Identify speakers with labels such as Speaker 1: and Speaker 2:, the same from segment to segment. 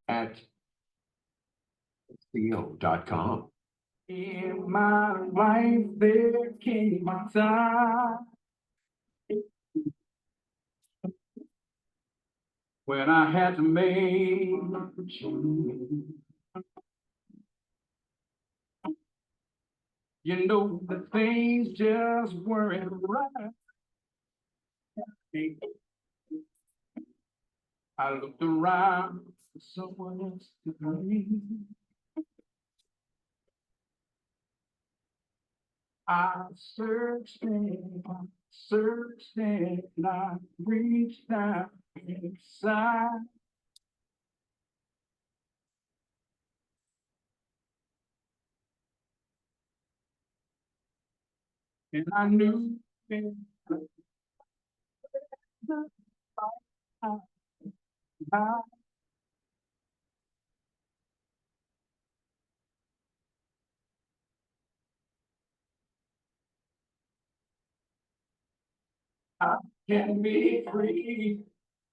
Speaker 1: at co.com. In my life, there came a time when I had to make a choice. You know, the things just weren't right. I looked around for someone else to blame. I searched and I searched and I reached out inside. And I knew that I can be free.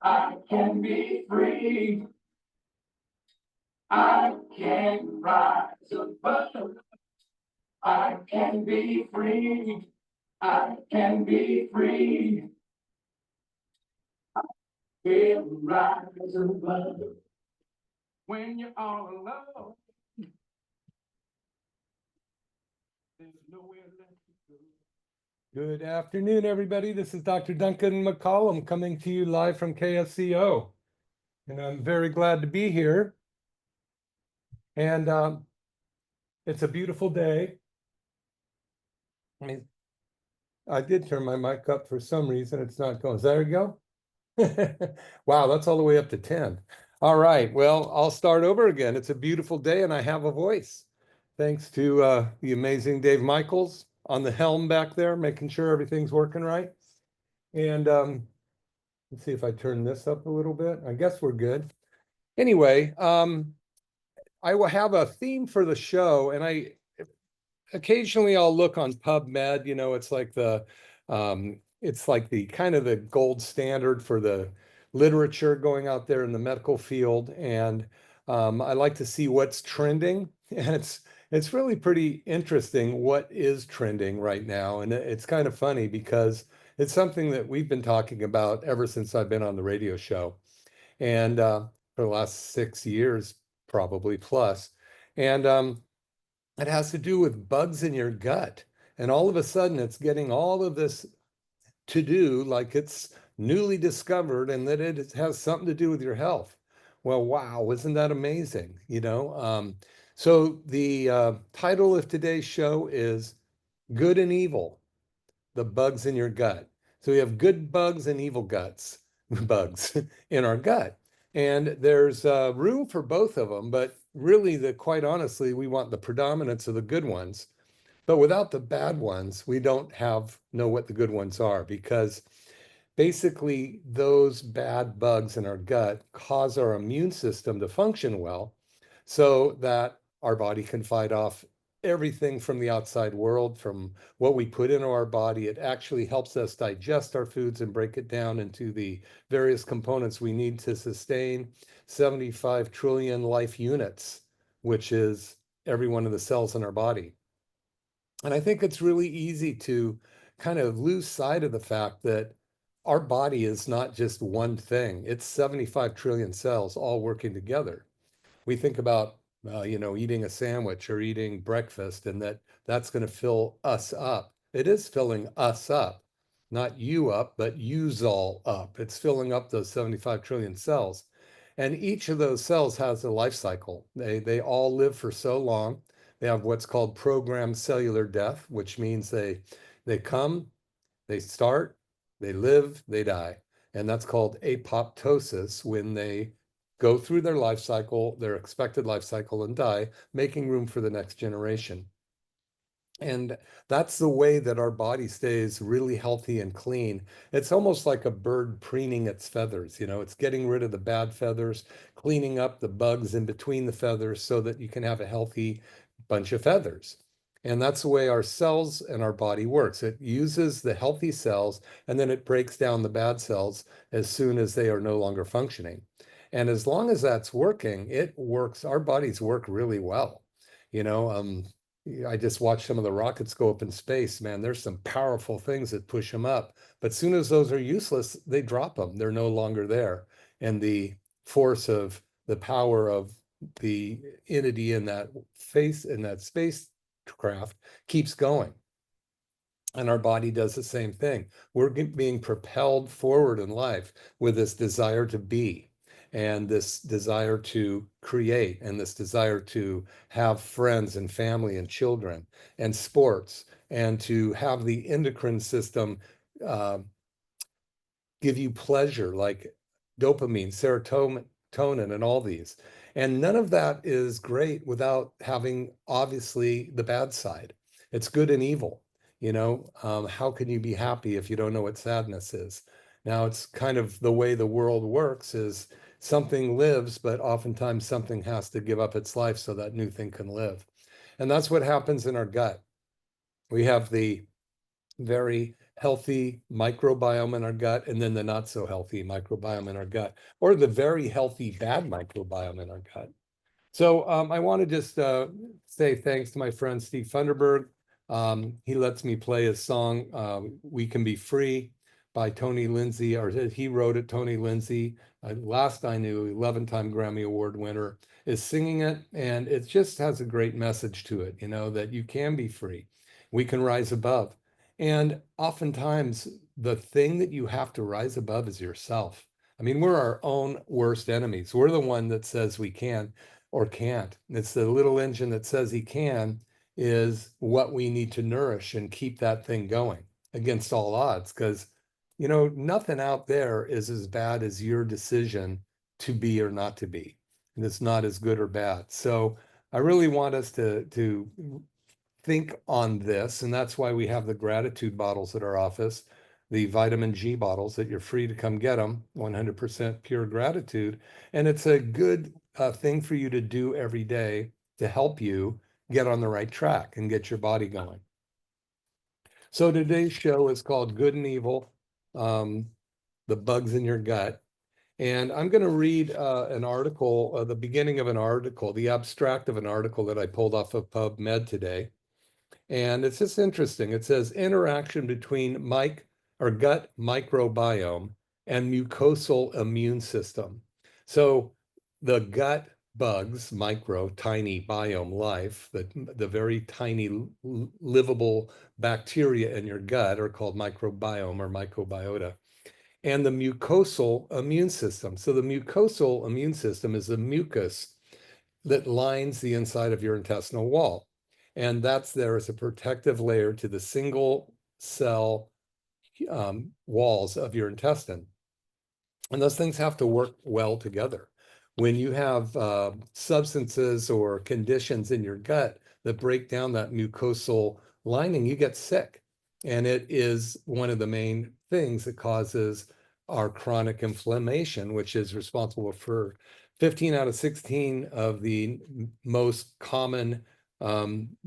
Speaker 1: I can be free. I can rise above. I can be free. I can be free. I will rise above. When you're all alone, there's nowhere left to go.
Speaker 2: Good afternoon, everybody. This is Dr. Duncan McCollum coming to you live from KSCO. And I'm very glad to be here. And it's a beautiful day. I did turn my mic up for some reason. It's not going. There we go. Wow, that's all the way up to 10. All right, well, I'll start over again. It's a beautiful day and I have a voice. Thanks to the amazing Dave Michaels on the helm back there, making sure everything's working right. And let's see if I turn this up a little bit. I guess we're good. Anyway, I will have a theme for the show, and occasionally I'll look on PubMed. You know, it's like the kind of the gold standard for the literature going out there in the medical field, and I like to see what's trending, and it's really pretty interesting what is trending right now, and it's kind of funny because it's something that we've been talking about ever since I've been on the radio show, and for the last 6 years probably plus, and it has to do with bugs in your gut. And all of a sudden it's getting all of this to do like it's newly discovered and that it has something to do with your health. Well, wow, isn't that amazing? You know, so the title of today's show is Good and Evil, the bugs in your gut. So we have good bugs and evil guts, bugs in our gut. And there's room for both of them, but really, quite honestly, we want the predominance of the good ones. But without the bad ones, we don't know what the good ones are, because basically those bad bugs in our gut cause our immune system to function well so that our body can fight off everything from the outside world, from what we put into our body. It actually helps us digest our foods and break it down into the various components we need to sustain 75 trillion life units, which is every one of the cells in our body. And I think it's really easy to kind of lose sight of the fact that our body is not just one thing. It's 75 trillion cells all working together. We think about eating a sandwich or eating breakfast, and that's going to fill us up. It is filling us up, not you up, but yous all up. It's filling up those 75 trillion cells. And each of those cells has a life cycle. They all live for so long. They have what's called programmed cellular death, which means they come, they start, they live, they die. And that's called apoptosis, when they go through their life cycle, their expected life cycle, and die, making room for the next generation. And that's the way that our body stays really healthy and clean. It's almost like a bird preening its feathers. You know, it's getting rid of the bad feathers, cleaning up the bugs in between the feathers so that you can have a healthy bunch of feathers. And that's the way our cells and our body works. It uses the healthy cells and then it breaks down the bad cells as soon as they are no longer functioning. And as long as that's working, it works, our bodies work really well. You know, I just watched some of the rockets go up in space, man. There's some powerful things that push them up. But as soon as those are useless, they drop them. They're no longer there. And the force of the power of the entity in that spacecraft keeps going. And our body does the same thing. We're being propelled forward in life with this desire to be, and this desire to create, and this desire to have friends and family and children and sports, and to have the endocrine system uh, give you pleasure, like dopamine, serotonin, and all these. And none of that is great without having, obviously, the bad side. It's good and evil. How can you be happy if you don't know what sadness is? Now, it's kind of the way the world works is something lives, but oftentimes something has to give up its life so that new thing can live. And that's what happens in our gut. We have the very healthy microbiome in our gut, and then the not so healthy microbiome in our gut, or the very healthy bad microbiome in our gut. So I want to just say thanks to my friend Steve Funderburg. He lets me play his song, We Can Be Free by Tony Lindsay, or he wrote it, Tony Lindsay. Last I knew, 11-time Grammy Award winner, is singing it. And it just has a great message to it, that you can be free. We can rise above. And oftentimes, the thing that you have to rise above is yourself. I mean, we're our own worst enemies. We're the one that says we can or can't. It's the little engine that says he can is what we need to nourish and keep that thing going against all odds. Because, nothing out there is as bad as your decision to be or not to be. And it's not as good or bad. So I really want us to think on this. And that's why we have the gratitude bottles at our office, the vitamin G bottles that you're free to come get them, 100% pure gratitude. And it's a good thing for you to do every day to help you get on the right track and get your body going. So today's show is called Good and Evil, the bugs in your gut. And I'm going to read an article, the beginning of an article, the abstract of an article that I pulled off of PubMed today. And it's just interesting. It says interaction between gut microbiome and mucosal immune system. So the gut bugs, tiny biome life, the very tiny livable bacteria in your gut are called microbiome or microbiota, and the mucosal immune system. So the mucosal immune system is the mucus that lines the inside of your intestinal wall. And that's there as a protective layer to the single cell walls of your intestine. And those things have to work well together. When you have substances or conditions in your gut that break down that mucosal lining, you get sick. And it is one of the main things that causes our chronic inflammation, which is responsible for 15 out of 16 of the most common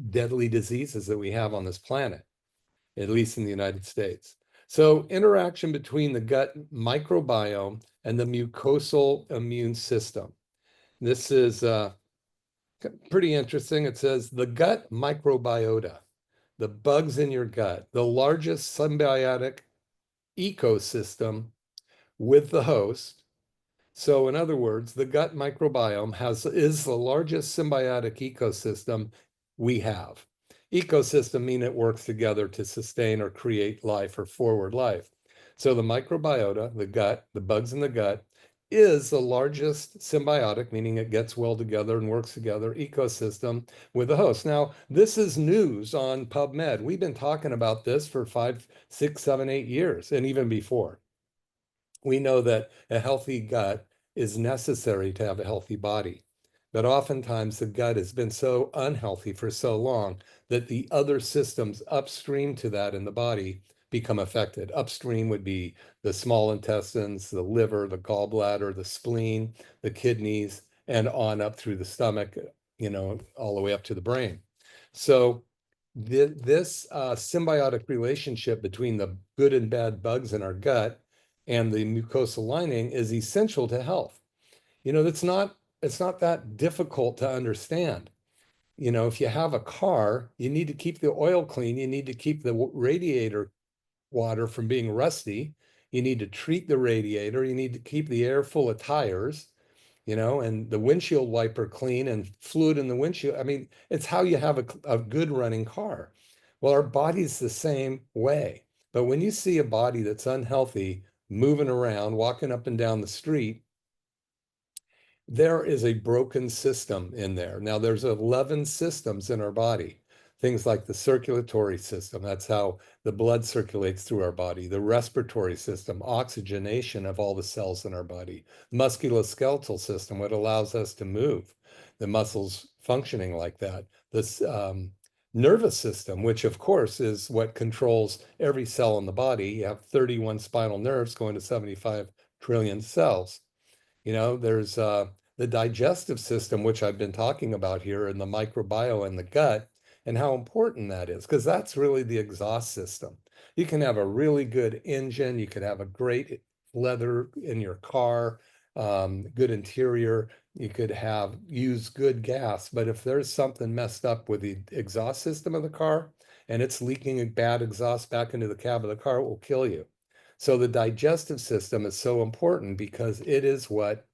Speaker 2: deadly diseases that we have on this planet, at least in the United States. So interaction between the gut microbiome and the mucosal immune system. This is pretty interesting. It says the gut microbiota, the bugs in your gut, the largest symbiotic ecosystem with the host. So in other words, the gut microbiome is the largest symbiotic ecosystem we have. Ecosystem mean it works together to sustain or create life or forward life. So the microbiota, the gut, the bugs in the gut, is the largest symbiotic, meaning it gets well together and works together, ecosystem with the host. Now, this is news on PubMed. We've been talking about this for 5, 6, 7, 8 years, and even before. We know that a healthy gut is necessary to have a healthy body. But oftentimes the gut has been so unhealthy for so long that the other systems upstream to that in the body become affected. Upstream would be the small intestines, the liver, the gallbladder, the spleen, the kidneys, and on up through the stomach, all the way up to the brain. So this symbiotic relationship between the good and bad bugs in our gut and the mucosal lining is essential to health. it's not that difficult to understand. If you have a car, you need to keep the oil clean. You need to keep the radiator water from being rusty. You need to treat the radiator. You need to keep the air full of tires, and the windshield wiper clean and fluid in the windshield. I mean, it's how you have a good running car. Well, our body's the same way. But when you see a body that's unhealthy, moving around, walking up and down the street, there is a broken system in there. Now, there's 11 systems in our body. Things like the circulatory system, that's how the blood circulates through our body, the respiratory system, oxygenation of all the cells in our body, musculoskeletal system, what allows us to move, the muscles functioning like that, this nervous system, which of course is what controls every cell in the body. You have 31 spinal nerves going to 75 trillion cells. There's the digestive system, which I've been talking about here, and the microbiome in the gut, and how important that is, because that's really the exhaust system. You can have a really good engine, you could have a great leather in your car, good interior, you could use good gas, but if there's something messed up with the exhaust system of the car and it's leaking a bad exhaust back into the cab of the car, it will kill you. So the digestive system is so important because it is what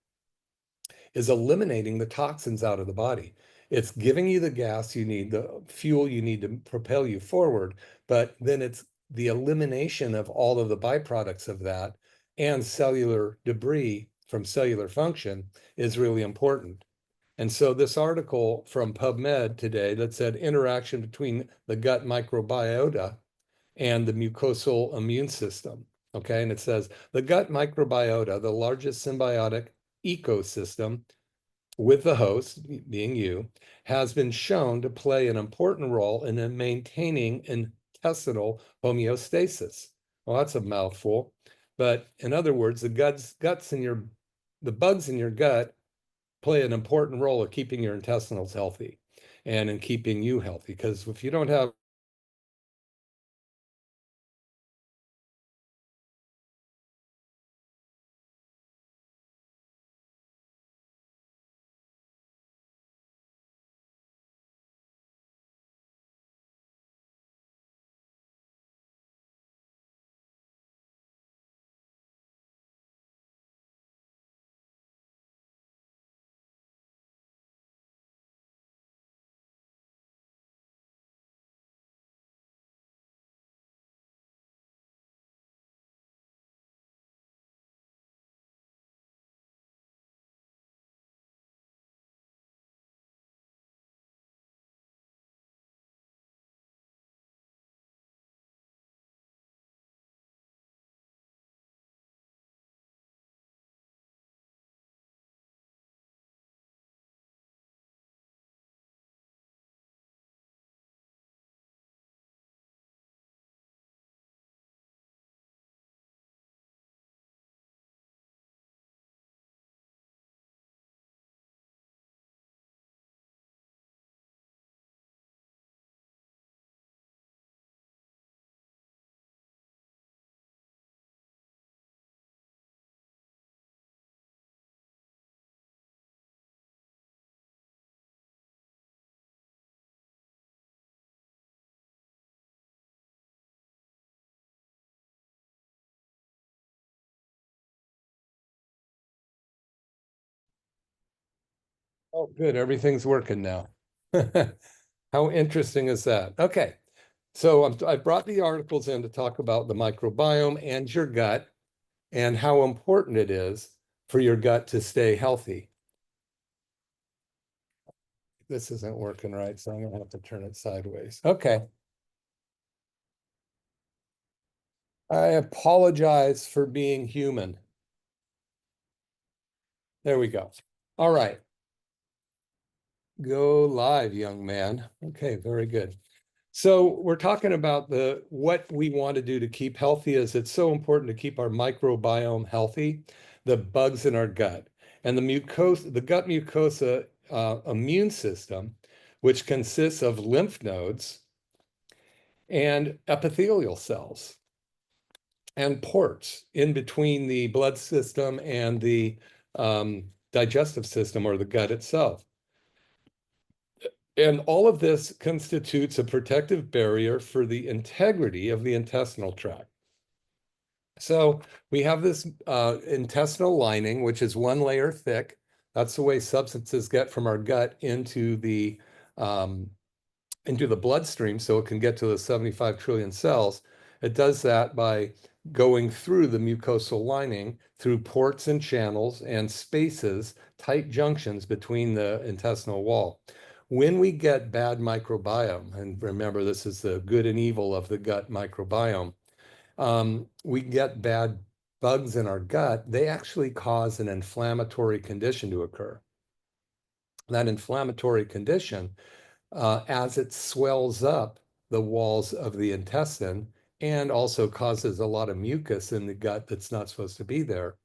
Speaker 2: is eliminating the toxins out of the body. It's giving you the gas you need, the fuel you need to propel you forward, but then it's the elimination of all of the byproducts of that and cellular debris from cellular function is really important. And so this article from PubMed today that said interaction between the gut microbiota and the mucosal immune system. Okay, and it says the gut microbiota, the largest symbiotic ecosystem with the host, being you, has been shown to play an important role in maintaining intestinal homeostasis. Well, that's a mouthful, but in other words, the bugs in your gut play an important role of keeping your intestinals healthy and in keeping you healthy. Because if you don't have Oh, good. Everything's working now. How interesting is that? Okay. So I brought the articles in to talk about the microbiome and your gut and how important it is for your gut to stay healthy. This isn't working right, so I'm going to have to turn it sideways. Okay. I apologize for being human. There we go. All right. Go live, young man. Okay, very good. So we're talking about what we want to do to keep healthy is it's so important to keep our microbiome healthy, the bugs in our gut, and the gut mucosa immune system, which consists of lymph nodes and epithelial cells and ports in between the blood system and the digestive system or the gut itself. And all of this constitutes a protective barrier for the integrity of the intestinal tract. So we have this intestinal lining, which is one layer thick. That's the way substances get from our gut into the bloodstream, so it can get to the 75 trillion cells. It does that by going through the mucosal lining, through ports and channels and spaces, tight junctions between the intestinal wall. When we get bad microbiome, and remember, this is the good and evil of the gut microbiome, we get bad bugs in our gut, they actually cause an inflammatory condition to occur. That inflammatory condition, as it swells up the walls of the intestine and also causes a lot of mucus in the gut that's not supposed to be there,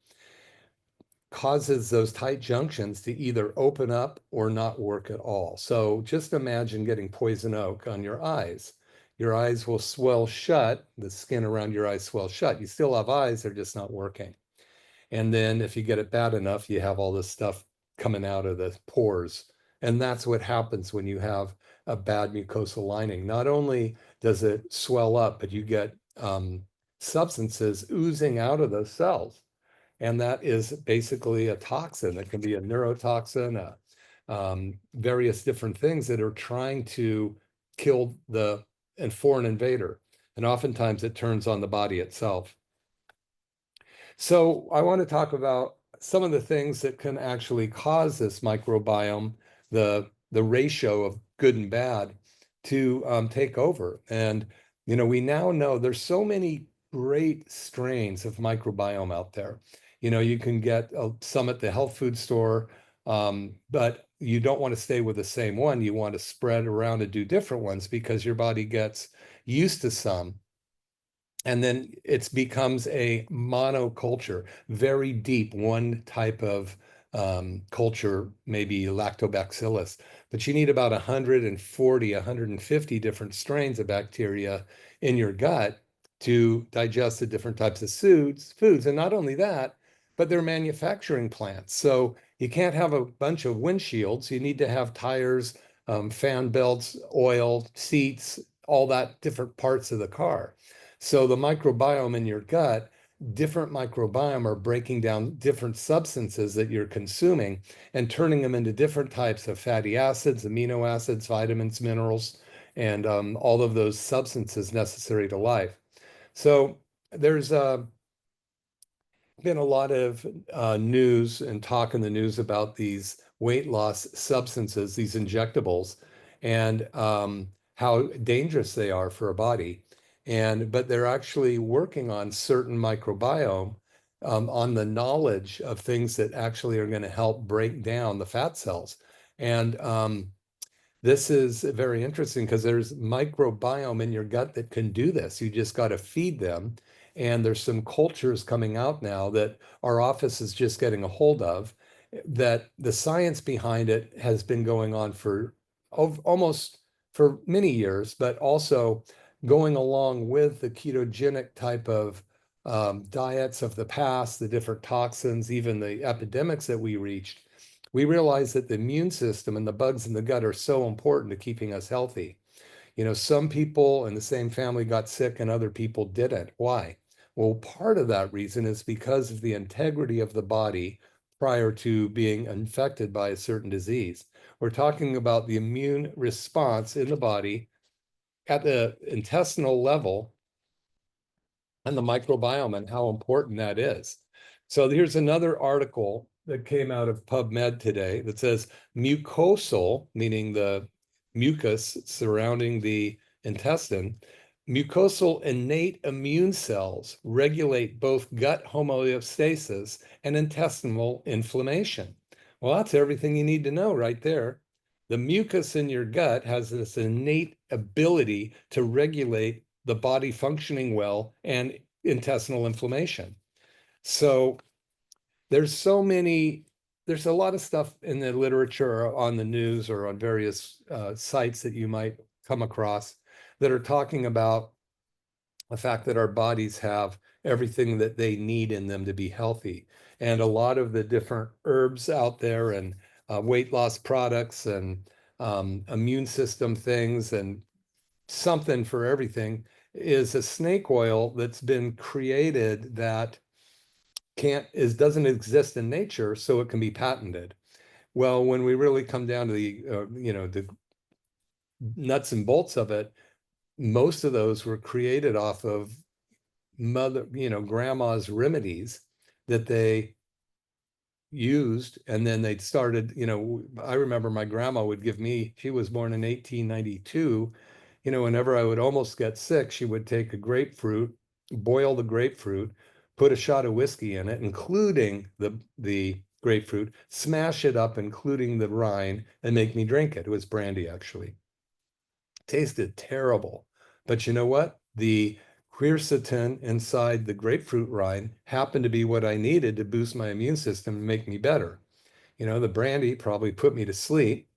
Speaker 2: causes those tight junctions to either open up or not work at all. So just imagine getting poison oak on your eyes. Your eyes will swell shut, the skin around your eyes swells shut. You still have eyes, they're just not working. And then if you get it bad enough, you have all this stuff coming out of the pores. And that's what happens when you have a bad mucosal lining. Not only does it swell up, but you get substances oozing out of those cells. And that is basically a toxin. It can be a neurotoxin, various different things that are trying to kill the foreign invader. And oftentimes it turns on the body itself. So I want to talk about some of the things that can actually cause this microbiome, the ratio of good and bad, to take over. And we now know there's so many great strains of microbiome out there. You can get some at the health food store, but you don't want to stay with the same one. You want to spread around and do different ones because your body gets used to some. And then it becomes a monoculture, very deep, one type of culture, maybe lactobacillus. But you need about 140, 150 different strains of bacteria in your gut to digest the different types of foods. And not only that, but they're manufacturing plants. So you can't have a bunch of windshields. You need to have tires, fan belts, oil, seats, all that different parts of the car. So the microbiome in your gut, different microbiome are breaking down different substances that you're consuming and turning them into different types of fatty acids, amino acids, vitamins, minerals, and all of those substances necessary to life. So there's been a lot of news and talk in the news about these weight loss substances, these injectables, and how dangerous they are for a body. But they're actually working on certain microbiome, on the knowledge of things that actually are going to help break down the fat cells. And this is very interesting because there's microbiome in your gut that can do this. You just got to feed them. And there's some cultures coming out now that our office is just getting a hold of, that the science behind it has been going on for almost for many years, but also going along with the ketogenic type of diets of the past, the different toxins, even the epidemics that we reached. We realized that the immune system and the bugs in the gut are so important to keeping us healthy. Some people in the same family got sick and other people didn't. Why? Well, part of that reason is because of the integrity of the body prior to being infected by a certain disease. We're talking about the immune response in the body at the intestinal level and the microbiome and how important that is. So here's another article that came out of PubMed today that says mucosal, meaning the mucus surrounding the intestine, mucosal innate immune cells regulate both gut homeostasis and intestinal inflammation. Well, that's everything you need to know right there. The mucus in your gut has this innate ability to regulate the body functioning well and intestinal inflammation. So there's a lot of stuff in the literature or on the news or on various sites that you might come across that are talking about the fact that our bodies have everything that they need in them to be healthy. And a lot of the different herbs out there and weight loss products and immune system things and something for everything is a snake oil that's been created that doesn't exist in nature, so it can be patented. Well, when we really come down to the nuts and bolts of it, most of those were created off of grandma's remedies that they used, and then they started, I remember my grandma would give me, she was born in 1892, whenever I would almost get sick, she would take a grapefruit, boil the grapefruit, put a shot of whiskey in it, including the grapefruit, smash it up, including the rind, and make me drink it. It was brandy, actually. Tasted terrible. But you know what? The quercetin inside the grapefruit rind happened to be what I needed to boost my immune system and make me better. The brandy probably put me to sleep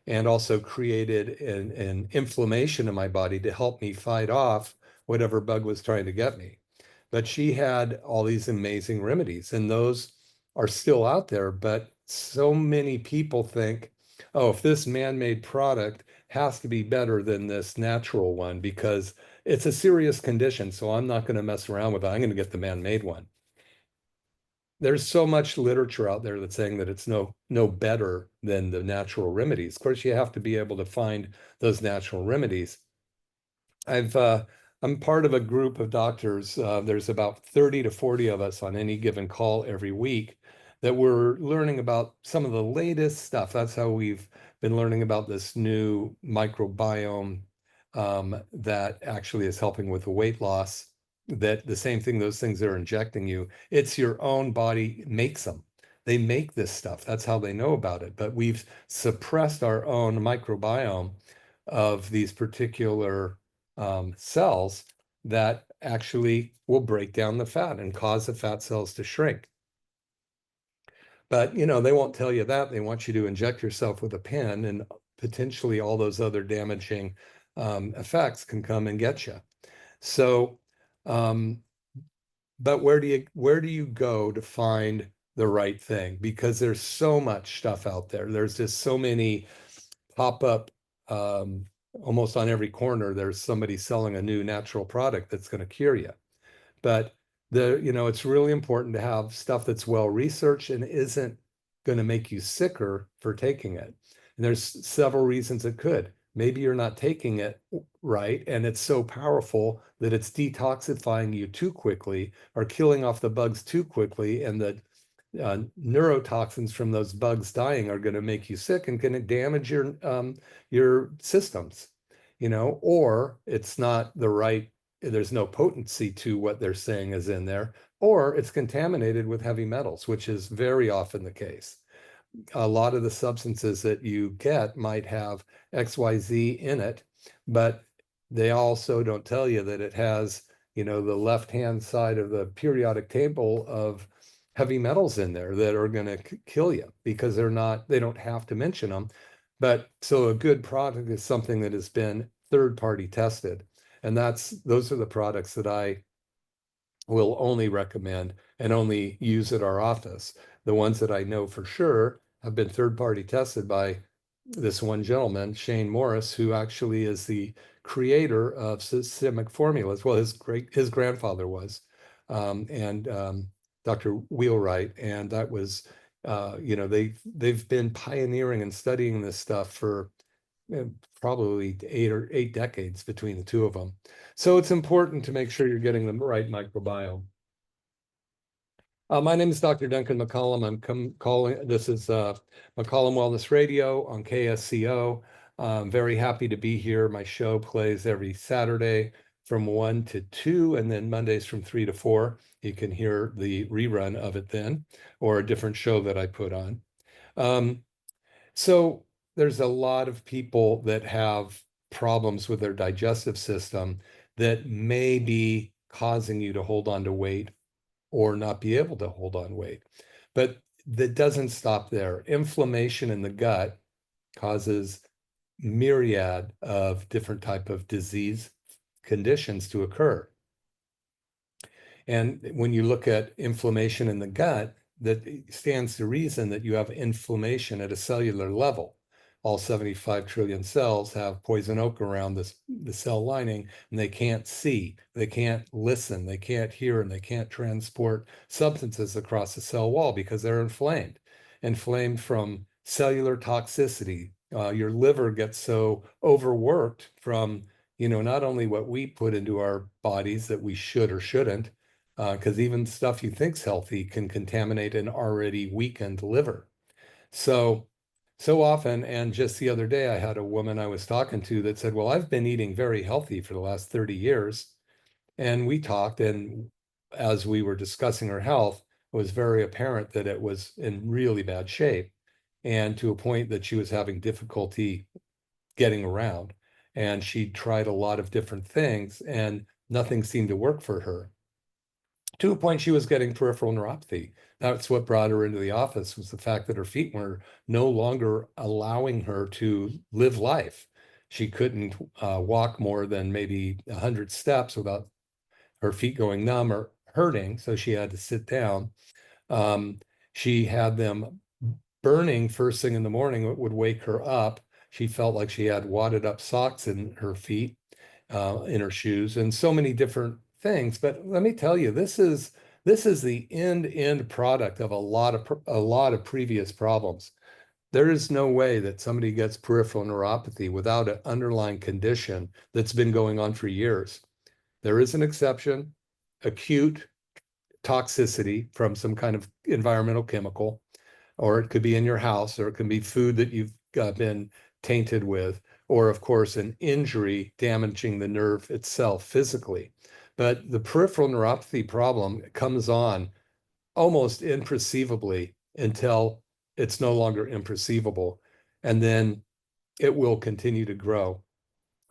Speaker 2: and also created an inflammation in my body to help me fight off whatever bug was trying to get me. But she had all these amazing remedies, and those are still out there. But so many people think, oh, if this man-made product has to be better than this natural one because it's a serious condition, so I'm not going to mess around with it. I'm going to get the man-made one. There's so much literature out there that's saying that it's no better than the natural remedies. Of course, you have to be able to find those natural remedies. I'm part of a group of doctors. There's about 30 to 40 of us on any given call every week that we're learning about some of the latest stuff. That's how we've been learning about this new microbiome that actually is helping with the weight loss. That the same thing, those things they're injecting you, it's your own body makes them. They make this stuff. That's how they know about it. But we've suppressed our own microbiome of these particular cells that actually will break down the fat and cause the fat cells to shrink. But, they won't tell you that. They want you to inject yourself with a pen, and potentially all those other damaging effects can come and get you. So, but where do you go to find the right thing? Because there's so much stuff out there. There's just so many pop-up, almost on every corner, there's somebody selling a new natural product that's going to cure you. But it's really important to have stuff that's well researched and isn't going to make you sicker for taking it. And there's several reasons it could. Maybe you're not taking it right, and it's so powerful that it's detoxifying you too quickly or killing off the bugs too quickly, and the neurotoxins from those bugs dying are going to make you sick and going to damage your systems, or it's not the right, there's no potency to what they're saying is in there, or it's contaminated with heavy metals, which is very often the case. A lot of the substances that you get might have XYZ in it, but they also don't tell you that it has, the left-hand side of the periodic table of heavy metals in there that are going to kill you because they don't have to mention them. But so a good product is something that has been third-party tested. And those are the products that I will only recommend and only use at our office. The ones that I know for sure have been third-party tested by this one gentleman, Shane Morris, who actually is the creator of systemic formulas. Well, his grandfather was, and Dr. Wheelwright, and that was, they've been pioneering and studying this stuff for probably 8 decades between the two of them. So it's important to make sure you're getting the right microbiome. My name is Dr. Duncan McCollum. I'm calling. This is McCollum Wellness Radio on KSCO. I'm very happy to be here. My show plays every Saturday from 1 to 2, and then Mondays from 3 to 4. You can hear the rerun of it then, or a different show that I put on. So there's a lot of people that have problems with their digestive system that may be causing you to hold on to weight or not be able to hold on weight. But that doesn't stop there. Inflammation in the gut causes myriad of different type of disease conditions to occur. And when you look at inflammation in the gut, that stands to reason that you have inflammation at a cellular level. All 75 trillion cells have poison oak around the cell lining, and they can't see, they can't listen, they can't hear, and they can't transport substances across the cell wall because they're inflamed from cellular toxicity. Your liver gets so overworked from, not only what we put into our bodies that we should or shouldn't, because even stuff you think's healthy can contaminate an already weakened liver. So often, and just the other day, I had a woman I was talking to that said, well, I've been eating very healthy for the last 30 years. And we talked, and as we were discussing her health, it was very apparent that it was in really bad shape, and to a point that she was having difficulty getting around. And she tried a lot of different things, and nothing seemed to work for her. To a point, she was getting peripheral neuropathy. That's what brought her into the office, was the fact that her feet were no longer allowing her to live life. She couldn't walk more than maybe 100 steps without her feet going numb or hurting, so she had to sit down. She had them burning first thing in the morning. It would wake her up. She felt like she had wadded up socks in her feet, in her shoes, and so many different things. But let me tell you, this is the end product of a lot of previous problems. There is no way that somebody gets peripheral neuropathy without an underlying condition that's been going on for years. There is an exception: acute toxicity from some kind of environmental chemical, or it could be in your house, or it can be food that you've been tainted with, or of course, an injury damaging the nerve itself physically. But the peripheral neuropathy problem comes on almost imperceivably until it's no longer imperceivable. And then it will continue to grow.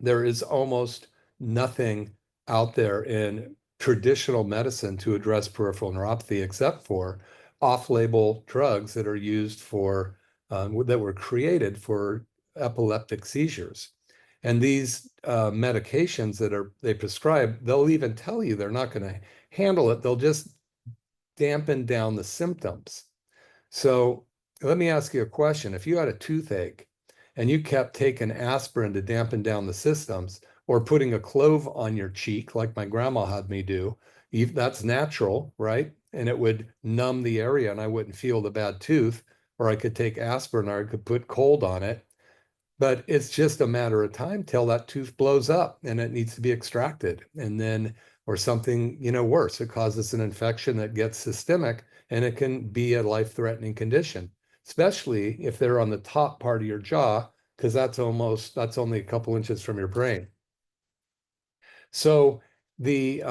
Speaker 2: There is almost nothing out there in traditional medicine to address peripheral neuropathy except for off-label drugs that are used for, that were created for epileptic seizures. And these medications that they prescribe, they'll even tell you they're not going to handle it. They'll just dampen down the symptoms. So let me ask you a question. If you had a toothache and you kept taking aspirin to dampen down the symptoms, or putting a clove on your cheek like my grandma had me do, that's natural, right? And it would numb the area and I wouldn't feel the bad tooth. Or I could take aspirin, or I could put cold on it. But it's just a matter of time till that tooth blows up and it needs to be extracted. And then, or something, worse, it causes an infection that gets systemic, and it can be a life-threatening condition, especially if they're on the top part of your jaw, because that's only a couple inches from your brain. So the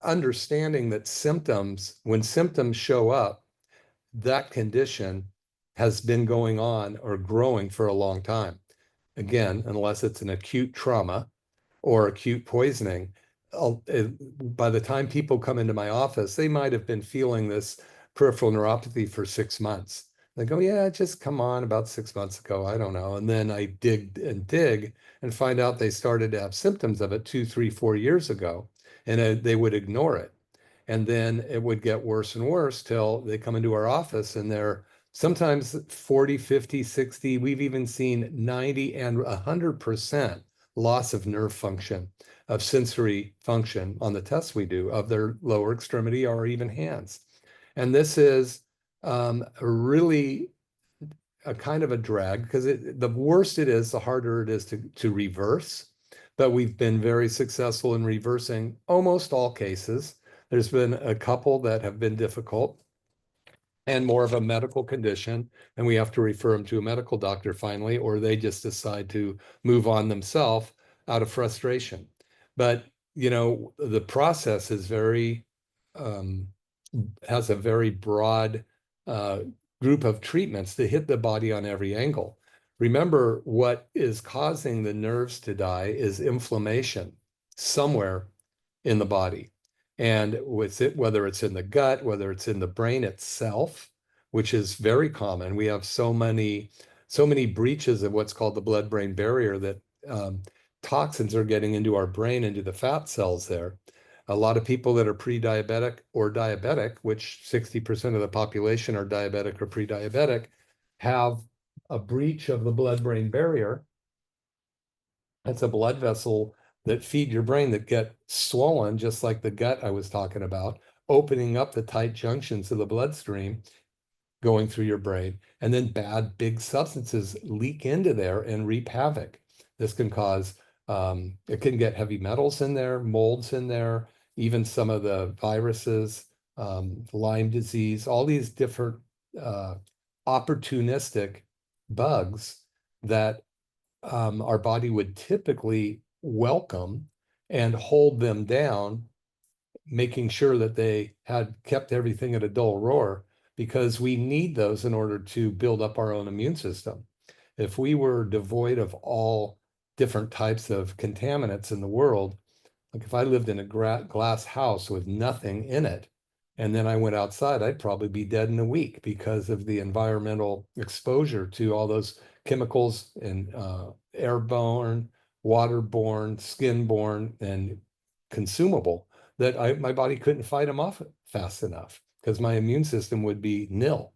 Speaker 2: understanding that when symptoms show up, that condition has been going on or growing for a long time. Again, unless it's an acute trauma or acute poisoning, by the time people come into my office, they might have been feeling this peripheral neuropathy for 6 months. They go, yeah, just come on about 6 months ago. I don't know. And then I dig and find out they started to have symptoms of it 2, 3, 4 years ago, and they would ignore it. And then it would get worse and worse till they come into our office and they're sometimes 40, 50, 60. We've even seen 90 and 100% loss of nerve function, of sensory function on the tests we do of their lower extremity or even hands. And this is really a kind of a drag, because the worse it is, the harder it is to reverse. But we've been very successful in reversing almost all cases. There's been a couple that have been difficult and more of a medical condition, and we have to refer them to a medical doctor finally, or they just decide to move on themselves out of frustration. But, the process is has a very broad group of treatments to hit the body on every angle. Remember, what is causing the nerves to die is inflammation somewhere in the body. And whether it's in the gut, whether it's in the brain itself, which is very common. We have so many breaches of what's called the blood-brain barrier that toxins are getting into our brain, into the fat cells there. A lot of people that are pre-diabetic or diabetic, which 60% of the population are diabetic or pre-diabetic, have a breach of the blood-brain barrier. That's a blood vessel that feed your brain that get swollen, just like the gut I was talking about, opening up the tight junctions of the bloodstream going through your brain. And then bad, big substances leak into there and reap havoc. This can cause, it can get heavy metals in there, molds in there, even some of the viruses, Lyme disease, all these different opportunistic bugs that our body would typically welcome and hold them down, making sure that they had kept everything at a dull roar, because we need those in order to build up our own immune system. If we were devoid of all different types of contaminants in the world, like if I lived in a glass house with nothing in it, and then I went outside, I'd probably be dead in a week because of the environmental exposure to all those chemicals and airborne, waterborne, skinborne, and consumable that my body couldn't fight them off fast enough because my immune system would be nil.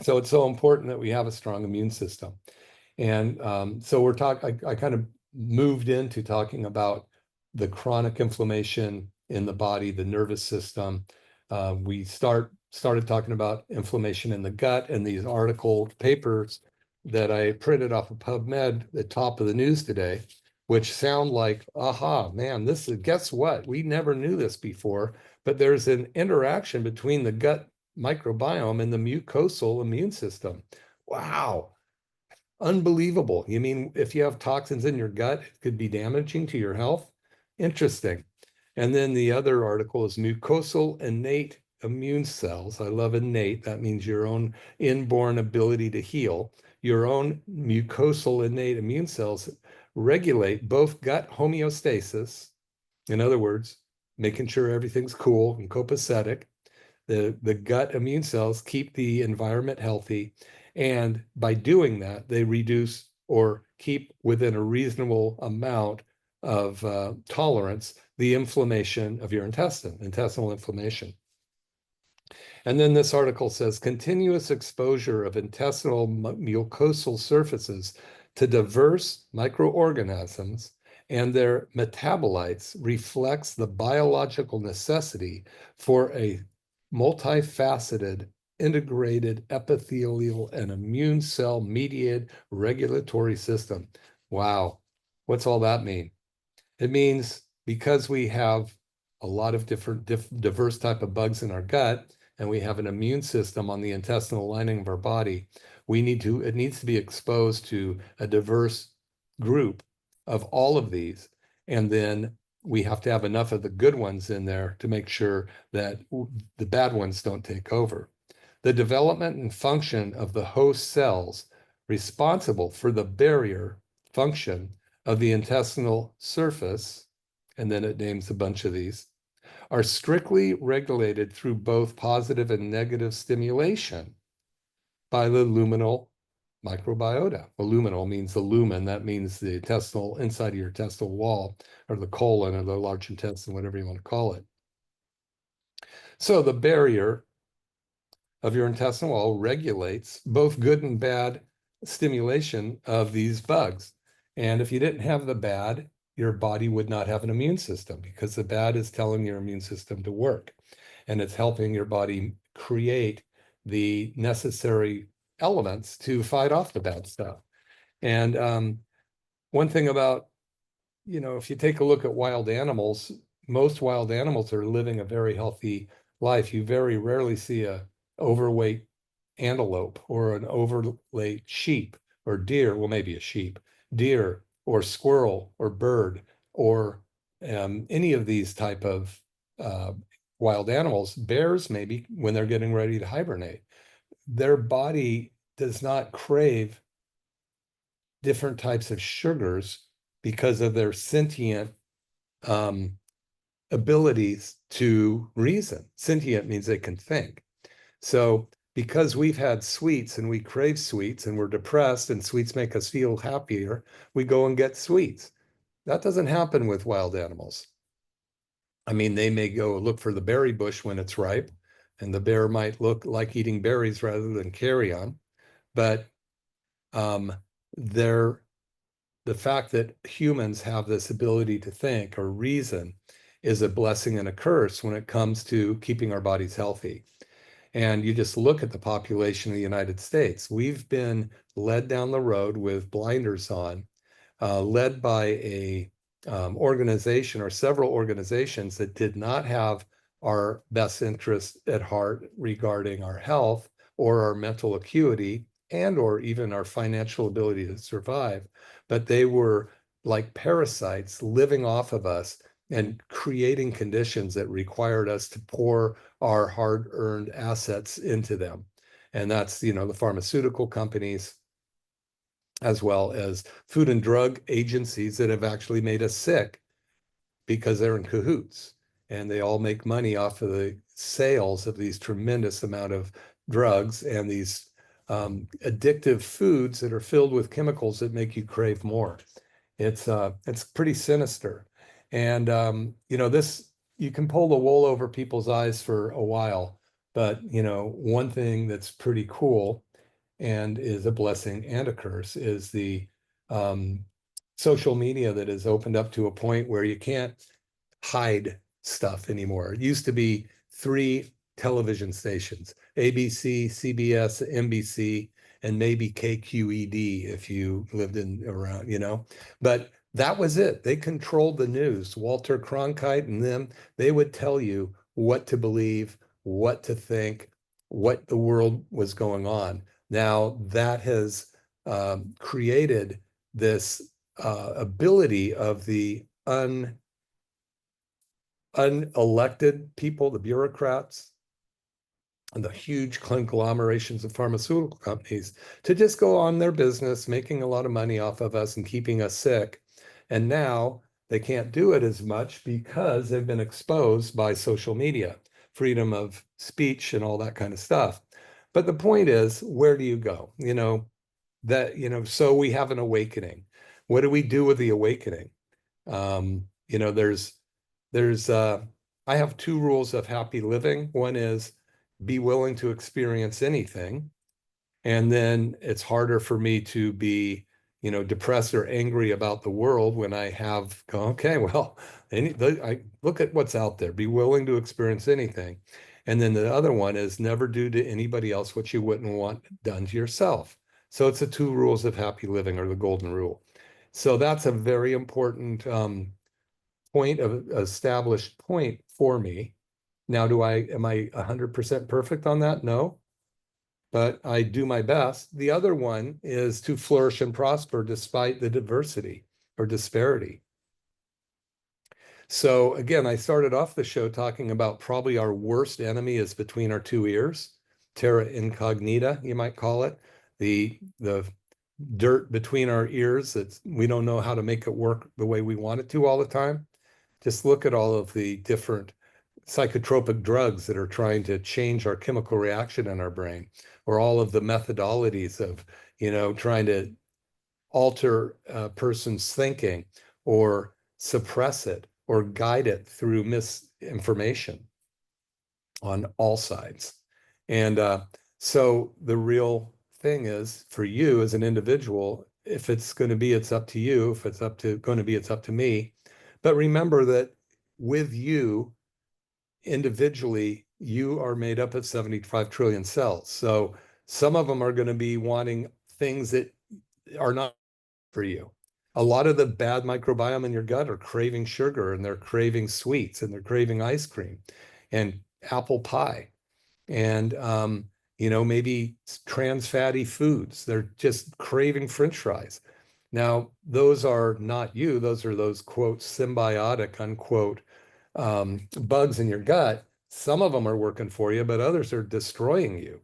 Speaker 2: So it's so important that we have a strong immune system. And so we're talking, I kind of moved into talking about the chronic inflammation in the body, the nervous system. We started talking about inflammation in the gut, and these article papers that I printed off of PubMed, the top of the news today, which sound like, aha, man, this is, guess what? We never knew this before, but there's an interaction between the gut microbiome and the mucosal immune system. Wow. Unbelievable. You mean if you have toxins in your gut, it could be damaging to your health? Interesting. And then the other article is mucosal innate immune cells. I love innate. That means your own inborn ability to heal. Your own mucosal innate immune cells regulate both gut homeostasis, in other words, making sure everything's cool and copacetic. The gut immune cells keep the environment healthy. And by doing that, they reduce or keep within a reasonable amount of tolerance the inflammation of your intestinal inflammation. And then this article says continuous exposure of intestinal mucosal surfaces to diverse microorganisms and their metabolites reflects the biological necessity for a multifaceted, integrated epithelial and immune cell mediated regulatory system. Wow, what's all that mean? It means because we have a lot of different diverse type of bugs in our gut, and we have an immune system on the intestinal lining of our body, it needs to be exposed to a diverse group of all of these. And then we have to have enough of the good ones in there to make sure that the bad ones don't take over. The development and function of the host cells responsible for the barrier function of the intestinal surface, and then it names a bunch of these, are strictly regulated through both positive and negative stimulation by the luminal microbiota. Well, luminal means the lumen, that means the intestinal, inside of your intestinal wall, or the colon, or the large intestine, whatever you want to call it. So the barrier of your intestinal wall regulates both good and bad stimulation of these bugs. And if you didn't have the bad, your body would not have an immune system, because the bad is telling your immune system to work, and it's helping your body create the necessary elements to fight off the bad stuff. And one thing about, if you take a look at wild animals, most wild animals are living a very healthy life. You very rarely see a overweight antelope or an overweight sheep or deer, well, maybe a sheep, deer or squirrel or bird or any of these type of wild animals. Bears, maybe, when they're getting ready to hibernate, their body does not crave different types of sugars because of their sentient abilities to reason. Sentient means they can think. So because we've had sweets and we crave sweets and we're depressed and sweets make us feel happier, we go and get sweets. That doesn't happen with wild animals. I mean, they may go look for the berry bush when it's ripe, and the bear might look like eating berries rather than carrion. But um, they're the fact that humans have this ability to think or reason is a blessing and a curse when it comes to keeping our bodies healthy. And you just look at the population of the United States. We've been led down the road with blinders on, led by a organization or several organizations that did not have our best interest at heart regarding our health or our mental acuity and or even our financial ability to survive. But they were like parasites living off of us and creating conditions that required us to pour our hard-earned assets into them. And that's, the pharmaceutical companies, as well as food and drug agencies that have actually made us sick because they're in cahoots and they all make money off of the sales of these tremendous amount of drugs and these addictive foods that are filled with chemicals that make you crave more. It's pretty sinister. And this, you can pull the wool over people's eyes for a while, but one thing that's pretty cool and is a blessing and a curse is the um, social media that has opened up to a point where you can't hide stuff anymore. It used to be three television stations: ABC, CBS, NBC, and maybe KQED if you lived in around. But that was it. They controlled the news. Walter Cronkite and them, they would tell you what to believe, what to think, what the world was going on. Now that has created this ability of the unelected people, the bureaucrats, and the huge conglomerations of pharmaceutical companies to just go on their business, making a lot of money off of us and keeping us sick. And now they can't do it as much because they've been exposed by social media, freedom of speech and all that kind of stuff. But the point is, where do you go? So we have an awakening. What do we do with the awakening? There's I have two rules of happy living. One is be willing to experience anything. And then it's harder for me to be, depressed or angry about the world when I have go, okay, well, I look at what's out there, be willing to experience anything. And then the other one is never do to anybody else what you wouldn't want done to yourself. So it's the two rules of happy living, or the golden rule. So that's a very important established point for me. Now, am I 100% perfect on that? No, but I do my best. The other one is to flourish and prosper despite the diversity or disparity. So again, I started off the show talking about probably our worst enemy is between our two ears, terra incognita, you might call it, the dirt between our ears that we don't know how to make it work the way we want it to all the time. Just look at all of the different psychotropic drugs that are trying to change our chemical reaction in our brain, or all of the methodologies of, trying to alter a person's thinking or suppress it or guide it through misinformation on all sides. And so the real thing is for you as an individual, if it's going to be, it's up to you. If it's going to be, it's up to me. But remember that with you individually, you are made up of 75 trillion cells. So some of them are going to be wanting things that are not for you. A lot of the bad microbiome in your gut are craving sugar, and they're craving sweets, and they're craving ice cream and apple pie, and maybe trans fatty foods. They're just craving French fries. Now, those are not you. Those are those, quote, symbiotic, unquote, bugs in your gut. Some of them are working for you, but others are destroying you.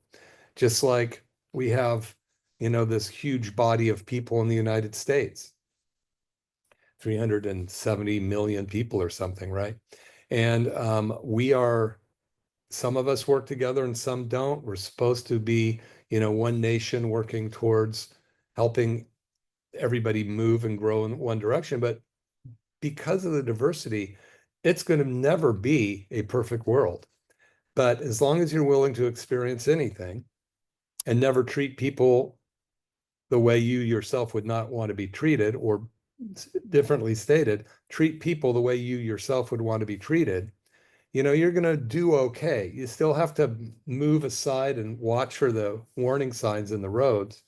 Speaker 2: Just like we have, this huge body of people in the United States, 370 million people or something, right? And some of us work together and some don't. We're supposed to be, one nation working towards helping everybody move and grow in one direction. But because of the diversity, it's going to never be a perfect world. But as long as you're willing to experience anything and never treat people the way you yourself would not want to be treated, or differently stated, treat people the way you yourself would want to be treated, you're going to do okay. You still have to move aside and watch for the warning signs in the roads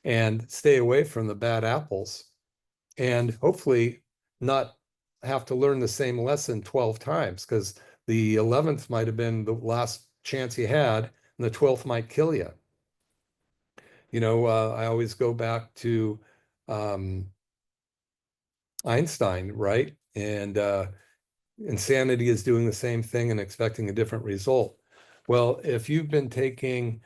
Speaker 2: and stay away from the bad apples, and hopefully not have to learn the same lesson 12 times, because the 11th might have been the last chance you had, and the 12th might kill you. I always go back to um, Einstein, right? And insanity is doing the same thing and expecting a different result. Well, if you've been taking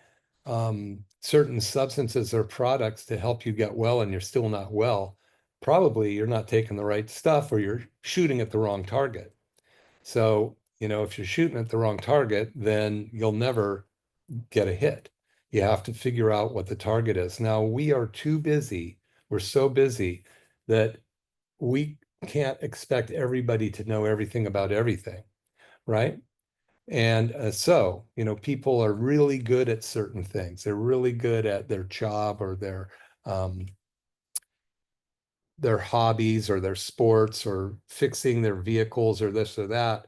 Speaker 2: certain substances or products to help you get well and you're still not well, probably you're not taking the right stuff, or you're shooting at the wrong target. So, if you're shooting at the wrong target, then you'll never get a hit. You have to figure out what the target is. Now, we are too busy. We're so busy that we can't expect everybody to know everything about everything, right? And so, people are really good at certain things. They're really good at their job, or their hobbies, or their sports, or fixing their vehicles, or this or that.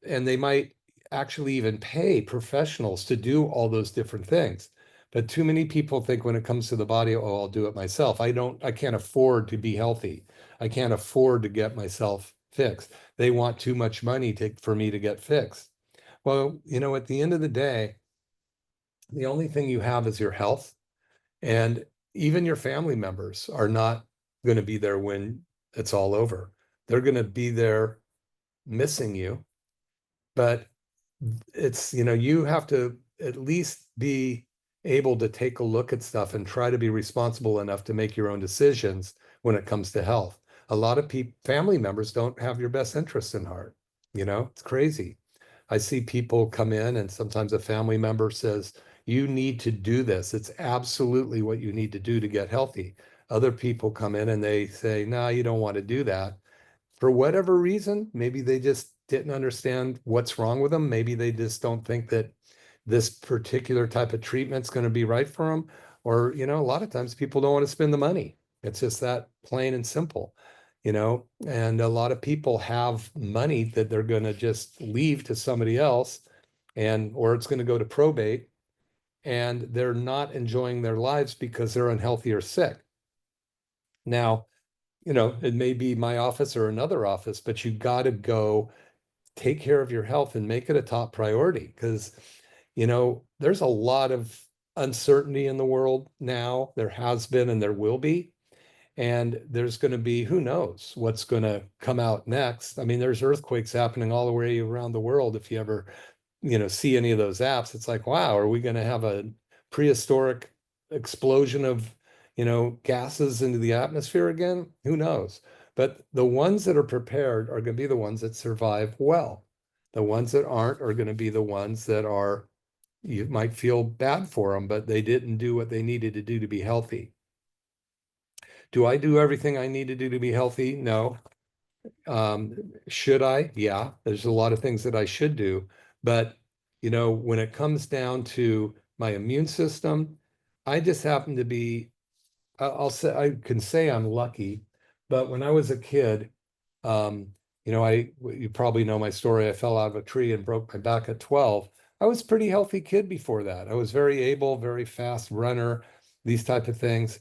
Speaker 2: And they might actually even pay professionals to do all those different things. But too many people think when it comes to the body, oh, I'll do it myself. I can't afford to be healthy. I can't afford to get myself fixed. They want too much money for me to get fixed. Well, at the end of the day, the only thing you have is your health. And even your family members are not going to be there when it's all over. They're going to be there missing you. But it's, you have to at least be able to take a look at stuff and try to be responsible enough to make your own decisions when it comes to health. A lot of family members don't have your best interests in heart. It's crazy. I see people come in, and sometimes a family member says, you need to do this. It's absolutely what you need to do to get healthy. Other people come in and they say, no, you don't want to do that. For whatever reason, maybe they just didn't understand what's wrong with them. Maybe they just don't think that this particular type of treatment's going to be right for them. Or, a lot of times people don't want to spend the money. It's just that plain and simple, and a lot of people have money that they're going to just leave to somebody else, or it's going to go to probate, and they're not enjoying their lives because they're unhealthy or sick. Now, it may be my office or another office, but you got to go take care of your health and make it a top priority, because, there's a lot of uncertainty in the world now. There has been, and there will be. And there's going to be, who knows what's going to come out next. I mean, there's earthquakes happening all the way around the world. If you ever, see any of those apps, it's like, wow, are we going to have a prehistoric explosion of, gases into the atmosphere again? Who knows? But the ones that are prepared are going to be the ones that survive well. The ones that aren't are going to be the ones that are, you might feel bad for them, but they didn't do what they needed to do to be healthy. Do I do everything I need to do to be healthy? No. Should I? Yeah, there's a lot of things that I should do. But, when it comes down to my immune system, I just happen to be, I'll say, I can say I'm lucky. But when I was a kid, um, you probably know my story. I fell out of a tree and broke my back at 12. I was a pretty healthy kid before that. I was very able, very fast runner, these type of things.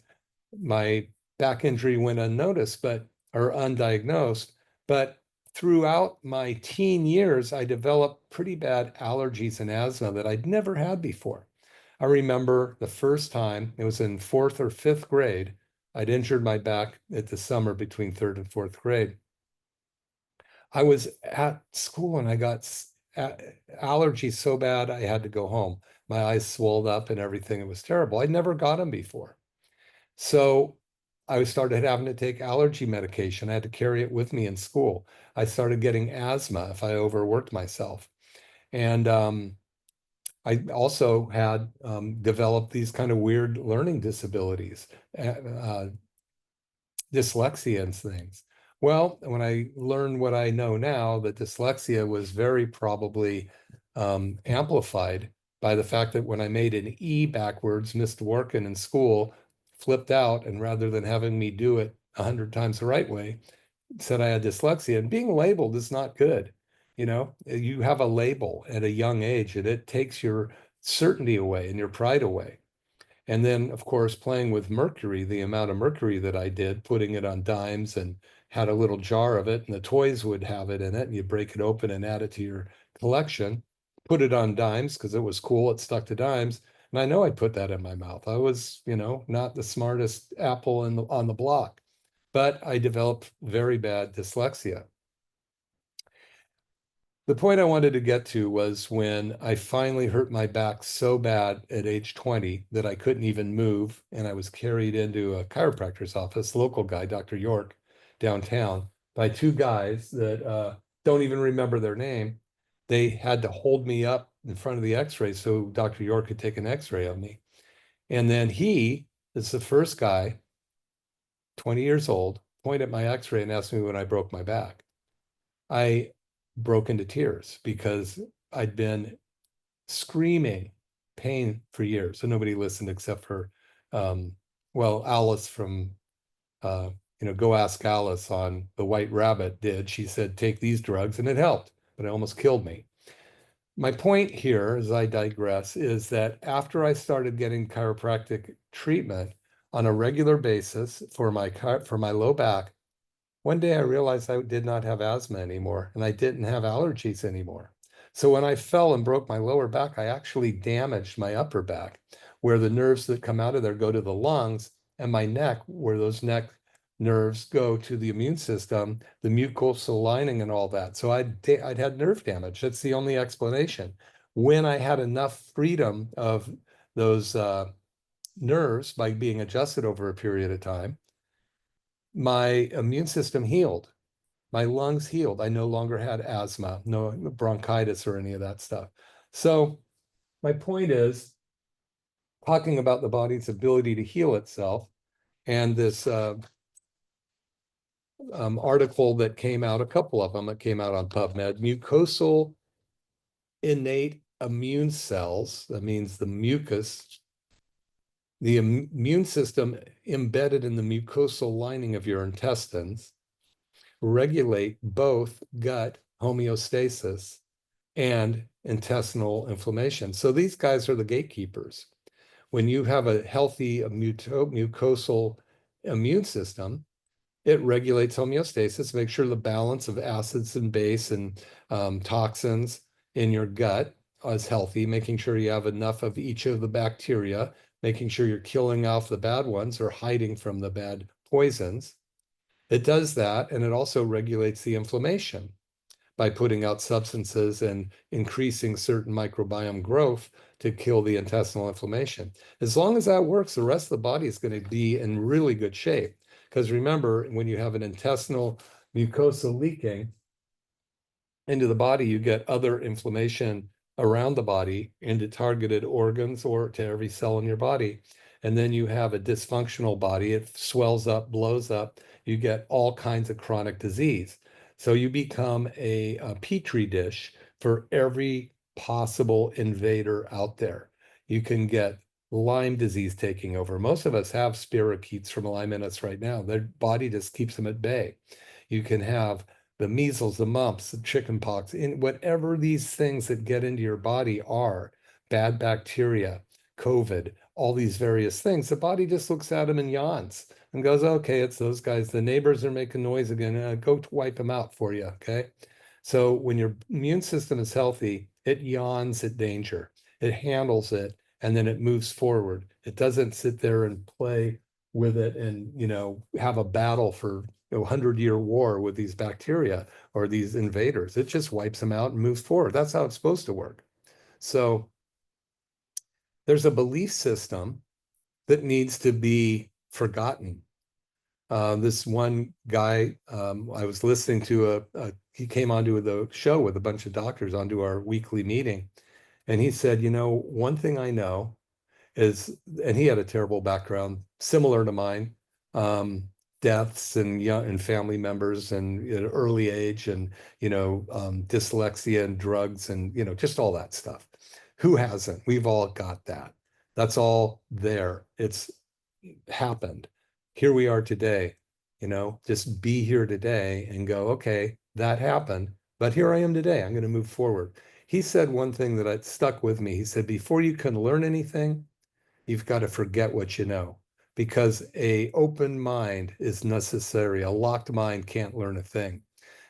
Speaker 2: My back injury went unnoticed, or undiagnosed. But throughout my teen years, I developed pretty bad allergies and asthma that I'd never had before. I remember the first time, it was in fourth or fifth grade. I'd injured my back at the summer between third and fourth grade. I was at school and I got allergies so bad I had to go home. My eyes swelled up and everything. It was terrible. I'd never got them before. So I started having to take allergy medication. I had to carry it with me in school. I started getting asthma if I overworked myself. And I also had developed these kind of weird learning disabilities, dyslexia and things. Well, when I learned what I know now, that dyslexia was very probably amplified by the fact that when I made an E backwards, missed working in school, flipped out, and rather than having me do it 100 times the right way, said I had dyslexia. And being labeled is not good. You have a label at a young age, and it takes your certainty away and your pride away. And then, of course, playing with mercury, the amount of mercury that I did, putting it on dimes and had a little jar of it, and the toys would have it in it, and you break it open and add it to your collection, put it on dimes because it was cool, it stuck to dimes. And I know I put that in my mouth. I was, not the smartest apple on the block, but I developed very bad dyslexia. The point I wanted to get to was when I finally hurt my back so bad at age 20 that I couldn't even move, and I was carried into a chiropractor's office, local guy, Dr. York, downtown, by two guys that don't even remember their name. They had to hold me up in front of the x-ray so Dr. York could take an x-ray of me. And then he is the first guy, 20 years old, pointed at my x-ray and asked me when I broke my back. I broke into tears because I'd been screaming pain for years. So nobody listened except for, Alice from, Go Ask Alice on The White Rabbit did. She said, take these drugs, and it helped, but it almost killed me. My point here, as I digress, is that after I started getting chiropractic treatment on a regular basis for my low back, one day I realized I did not have asthma anymore and I didn't have allergies anymore. So when I fell and broke my lower back, I actually damaged my upper back, where the nerves that come out of there go to the lungs, and my neck, where those neck nerves go to the immune system, the mucosal lining and all that. So I'd had nerve damage. That's the only explanation. When I had enough freedom of those nerves by being adjusted over a period of time, my immune system healed. My lungs healed. I no longer had asthma, no bronchitis or any of that stuff. So my point is talking about the body's ability to heal itself, and this article that came out, a couple of them that came out on PubMed, mucosal innate immune cells, that means the mucus, the immune system embedded in the mucosal lining of your intestines, regulate both gut homeostasis and intestinal inflammation. So these guys are the gatekeepers. When you have a healthy mucosal immune system, it regulates homeostasis, makes sure the balance of acids and base and toxins in your gut is healthy, making sure you have enough of each of the bacteria, making sure you're killing off the bad ones or hiding from the bad poisons. It does that, and it also regulates the inflammation by putting out substances and increasing certain microbiome growth to kill the intestinal inflammation. As long as that works, the rest of the body is going to be in really good shape. Because remember, when you have an intestinal mucosa leaking into the body, you get other inflammation around the body into targeted organs or to every cell in your body. And then you have a dysfunctional body. It swells up, blows up. You get all kinds of chronic disease. So you become a petri dish for every possible invader out there. You can get Lyme disease taking over. Most of us have spirochetes from Lyme in us right now. Their body just keeps them at bay. You can have the measles, the mumps, the chicken pox, in whatever these things that get into your body are, bad bacteria, COVID, all these various things. The body just looks at them and yawns and goes, okay, it's those guys. The neighbors are making noise again. Go wipe them out for you. Okay. So when your immune system is healthy, it yawns at danger, it handles it, and then it moves forward. It doesn't sit there and play with it and, have a battle for 100-year war with these bacteria or these invaders. It just wipes them out and moves forward. That's how it's supposed to work. So there's a belief system that needs to be forgotten. This one guy, I was listening to he came onto the show with a bunch of doctors onto our weekly meeting. And he said, one thing I know is, and he had a terrible background, similar to mine, deaths and young and family members and at an early age and dyslexia and drugs and just all that stuff. Who hasn't? We've all got that. That's all there. It's happened. Here we are today, just be here today and go, okay, that happened, but here I am today. I'm going to move forward. He said one thing that stuck with me. He said, before you can learn anything, you've got to forget what you know, because a open mind is necessary. A locked mind can't learn a thing.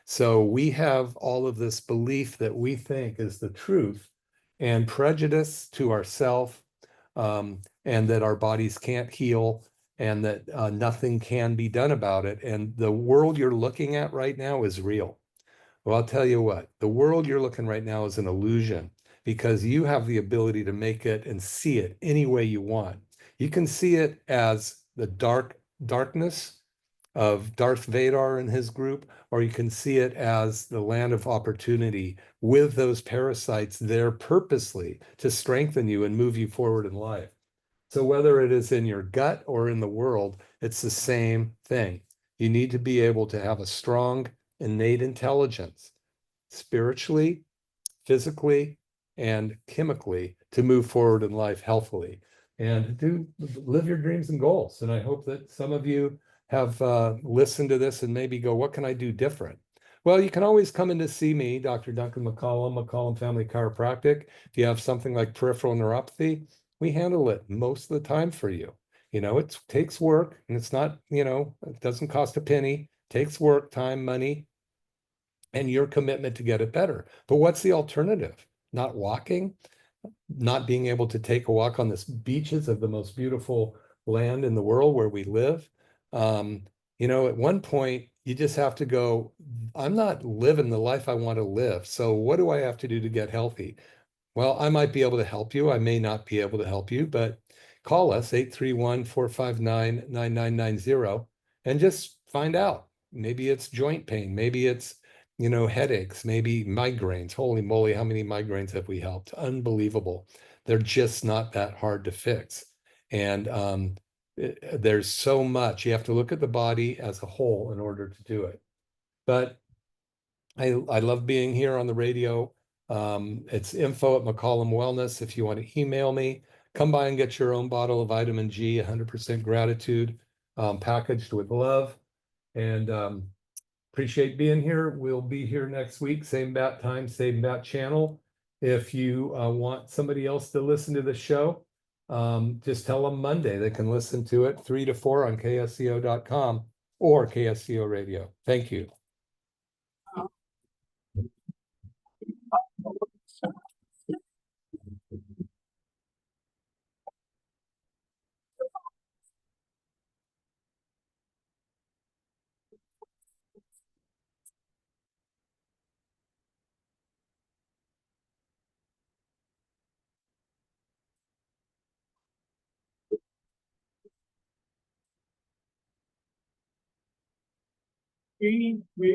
Speaker 2: So we have all of this belief that we think is the truth and prejudice to ourself, and that our bodies can't heal and that nothing can be done about it. And the world you're looking at right now is real. Well, I'll tell you what, the world you're looking right now is an illusion because you have the ability to make it and see it any way you want. You can see it as the darkness of Darth Vader and his group, or you can see it as the land of opportunity with those parasites there purposely to strengthen you and move you forward in life. So whether it is in your gut or in the world, it's the same thing. You need to be able to have a strong innate intelligence, spiritually, physically, and chemically, to move forward in life healthily and to live your dreams and goals. And I hope that some of you have listened to this and maybe go, what can I do different? Well, you can always come in to see me, Dr. Duncan McCollum, McCollum Family Chiropractic. If you have something like peripheral neuropathy, we handle it most of the time for you. It takes work and it's not, it doesn't cost a penny. It takes work, time, money, and your commitment to get it better. But what's the alternative? Not walking, not being able to take a walk on the beaches of the most beautiful land in the world where we live. At one point, you just have to go, I'm not living the life I want to live. So what do I have to do to get healthy? Well, I might be able to help you. I may not be able to help you, but call us 831-459-9990 and just find out. Maybe it's joint pain. Maybe it's, headaches, maybe migraines. Holy moly, how many migraines have we helped? Unbelievable. They're just not that hard to fix. And there's so much. You have to look at the body as a whole in order to do it. But I love being here on the radio. It's info at McCollum Wellness. If you want to email me, come by and get your own bottle of vitamin G, 100% gratitude, packaged with love. And appreciate being here. We'll be here next week, same bat time, same bat channel. If you want somebody else to listen to the show, just tell them Monday. They can listen to it 3 to 4 on ksco.com or KSCO Radio. Thank you.
Speaker 1: We will